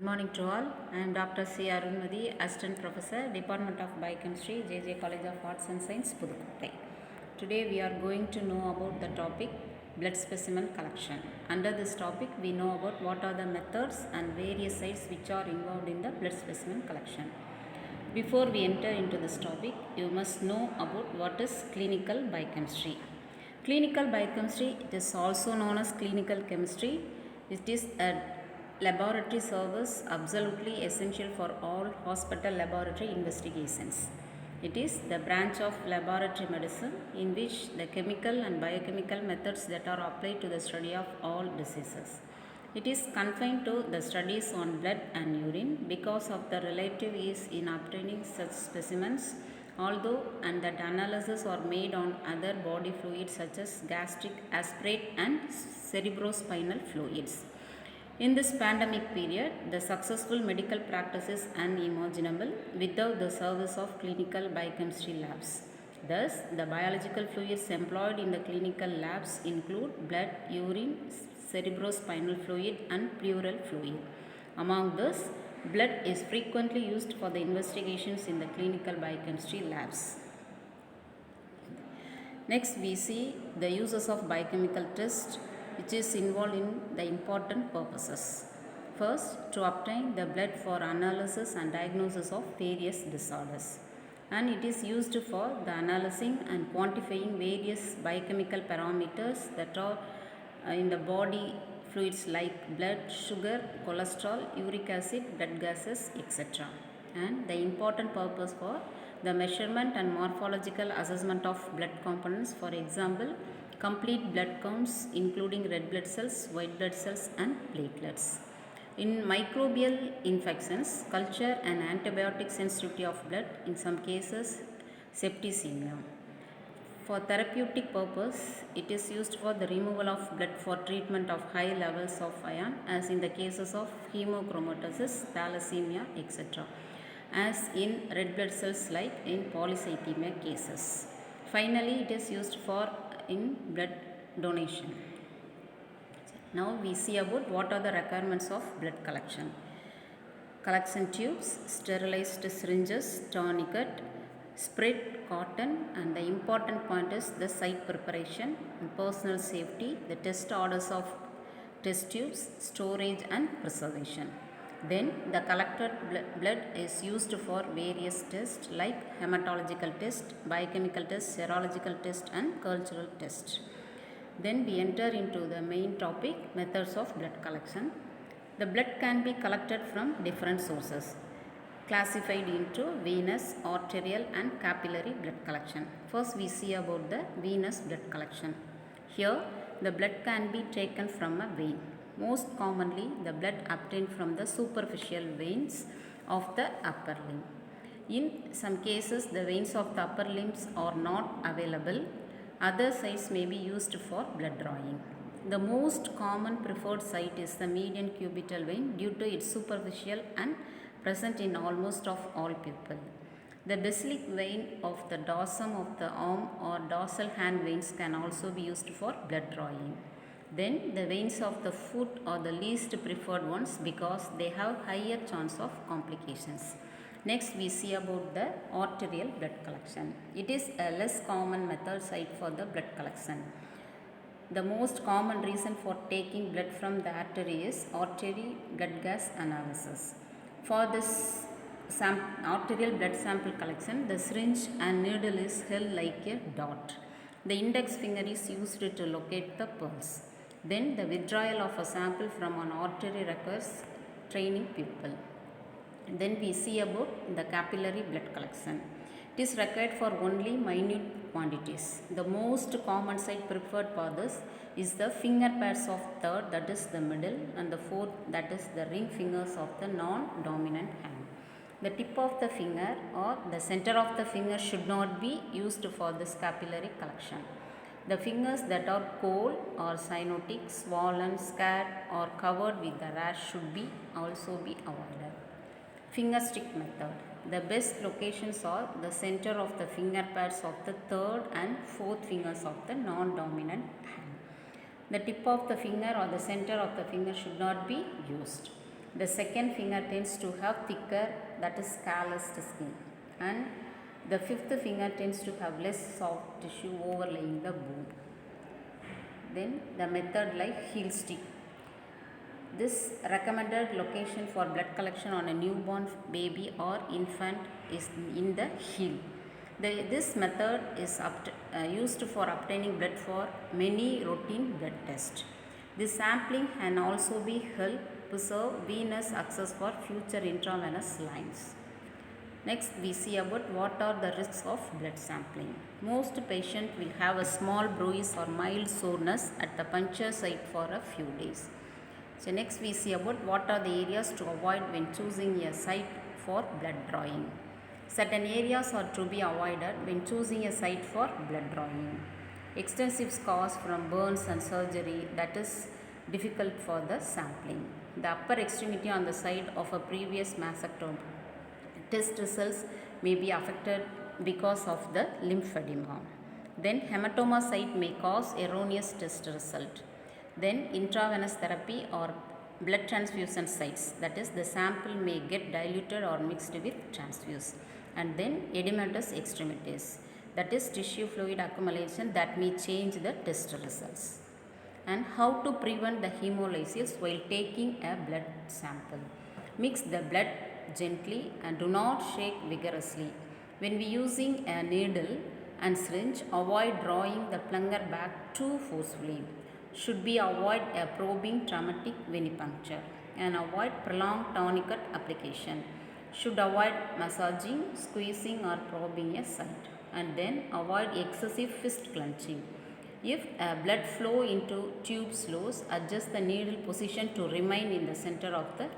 Morning to all. I am Dr. C. Arunmadi, Assistant Professor, Department of Biochemistry, JJ College of Arts and Science, Pudukottai. Today we are going to know about the topic blood specimen collection. Under this topic, we know about what are the methods and various sites which are involved in the blood specimen collection. Before we enter into this topic, you must know about what is clinical biochemistry. Clinical biochemistry, it is also known as clinical chemistry. It is a laboratory service absolutely essential for all hospital laboratory investigations. It is the branch of laboratory medicine in which the chemical and biochemical methods that are applied to the study of all diseases. It is confined to the studies on blood and urine because of the relative ease in obtaining such specimens, although and that analyses are made on other body fluids such as gastric, aspirate and cerebrospinal fluids. In this pandemic period, the successful medical practice is unimaginable without the service of clinical biochemistry labs. Thus, the biological fluids employed in the clinical labs include blood, urine, cerebrospinal fluid and pleural fluid. Among this, blood is frequently used for the investigations in the clinical biochemistry labs. Next, we see the uses of biochemical test which is involved in the important purposes. First, to obtain the blood for analysis and diagnosis of various disorders. And it is used for the analyzing and quantifying various biochemical parameters that are in the body fluids like blood, sugar, cholesterol, uric acid, blood gases, etc. And the important purpose for the measurement and morphological assessment of blood components, for example, complete blood counts including red blood cells, white blood cells and platelets. In microbial infections, culture and antibiotic sensitivity of blood, in some cases septicemia. For therapeutic purpose, it is used for the removal of blood for treatment of high levels of iron, as in the cases of hemochromatosis, thalassemia, etc., as in red blood cells like in polycythemia cases. Finally, it is used for in blood donation. Now we see about what are the requirements of blood collection. Collection tubes, sterilized syringes, tourniquet, spread cotton, and the important point is the site preparation and personal safety, the test orders of test tubes, storage and preservation. Then the collected blood is used for various tests like hematological test, biochemical test, serological test and cultural test. Then we enter into the main topic, methods of blood collection. The blood can be collected from different sources, classified into venous, arterial and capillary blood collection. First we see about the venous blood collection. Here the blood can be taken from a vein. Most commonly, the blood obtained from the superficial veins of the upper limb. In some cases, the veins of the upper limbs are not available. Other sites may be used for blood drawing. The most common preferred site is the median cubital vein due to its superficial and present in almost of all people. The basilic vein of the dorsum of the arm or dorsal hand veins can also be used for blood drawing. Then the veins of the foot are the least preferred ones because they have higher chance of complications. Next we see about the arterial blood collection. It is a less common method site for the blood collection. The most common reason for taking blood from the artery is artery blood gas analysis. For this arterial blood sample collection, the syringe and needle is held like a dot. The index finger is used to locate the pulse. Then the withdrawal of a sample from an artery requires training pupil. Then we see about the capillary blood collection. It is required for only minute quantities. The most common site preferred for this is the finger pads of third, that is the middle, and the fourth, that is the ring fingers of the non-dominant hand. The tip of the finger or the center of the finger should not be used for this capillary collection. The fingers that are cold or cyanotic, swollen, scarred or covered with the rash should also be avoided. Fingerstick method. The best locations are the center of the finger pads of the third and fourth fingers of the non-dominant hand. The tip of the finger or the center of the finger should not be used. The second finger tends to have thicker, that is calloused skin, and the fifth finger tends to have less soft tissue overlaying the bone. Then the method like Heelstick. This recommended location for blood collection on a newborn baby or infant is in the heel. This method is used for obtaining blood for many routine blood tests. This sampling can also be helped preserve venous access for future intravenous lines. Next, we see about what are the risks of blood sampling. Most patients will have a small bruise or mild soreness at the puncture site for a few days. So next we see about what are the areas to avoid when choosing a site for blood drawing. Certain areas are to be avoided when choosing a site for blood drawing. Extensive scars from burns and surgery, that is difficult for the sampling. The upper extremity on the side of a previous mastectomy. Test results may be affected because of the lymphedema. Then hematoma site may cause erroneous test result. Then intravenous therapy or blood transfusion sites, that is the sample may get diluted or mixed with transfuse. And then edematous extremities, that is tissue fluid accumulation that may change the test results. And how to prevent the hemolysis while taking a blood sample. Mix the blood gently and do not shake vigorously. When we using a needle and syringe, avoid drawing the plunger back too forcefully. Should be avoid a probing traumatic venipuncture and avoid prolonged tourniquet application. Should avoid massaging, squeezing or probing a site, and then avoid excessive fist clenching. If blood flow into tube slows, adjust the needle position to remain in the center of the